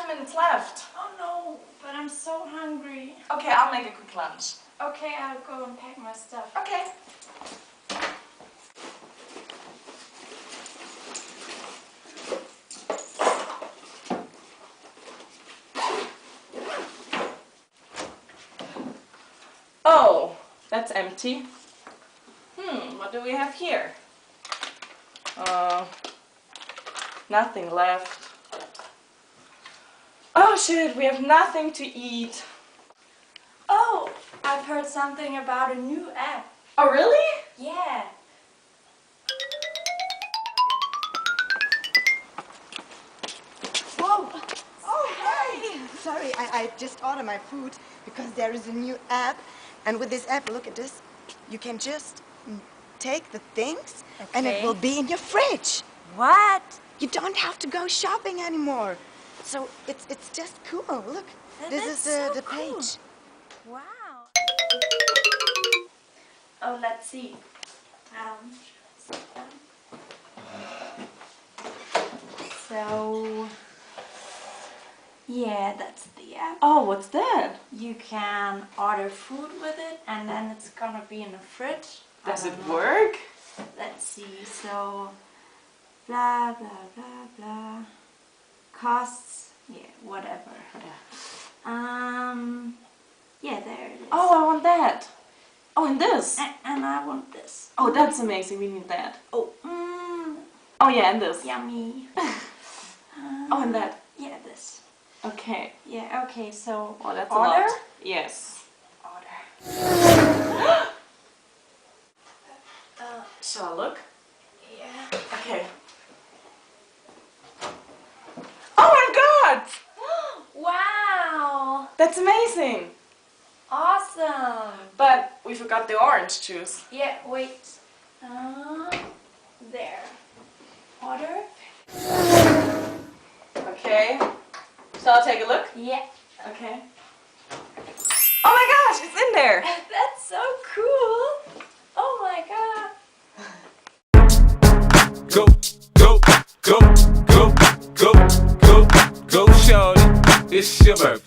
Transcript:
10 minutes left. Oh no, but I'm so hungry. Okay, I'll make a quick lunch. Okay, I'll go and pack my stuff. Okay. Oh, that's empty. What do we have here? Nothing left. Oh shit, we have nothing to eat. Oh, I've heard something about a new app. Oh really? Yeah. Whoa! Oh, hey! Sorry, I just ordered my food because there is a new app. And with this app, look at this. You can just take the things and it Okay. will be in your fridge. What? You don't have to go shopping anymore. So it's just cool. Look, this is so the cool. page. Wow. Oh, let's see. So, yeah, that's the app. Oh, what's that? You can order food with it, and then it's gonna be in the fridge. Does I it don't know. work? Let's see. So, blah blah blah blah. Costs, yeah, whatever. Yeah, there it is. Oh, I want that. Oh, and this. And I want this. Oh, that's amazing. We need that. Oh, Oh yeah, and this. yummy. Oh, and that. Yeah, this. Okay. Yeah, okay, so Oh, that's order? a lot. Yes. Order. Shall I look? Yeah. Okay. Oh my god! Wow! That's amazing! Awesome! But we forgot the orange juice. Yeah, wait. There. Order? Okay. Shall I take a look? Yeah. Okay. Oh my gosh, it's in there! That's so cool! Oh my god! Go, go, go, go, go, go, go, shorty. It's your birthday.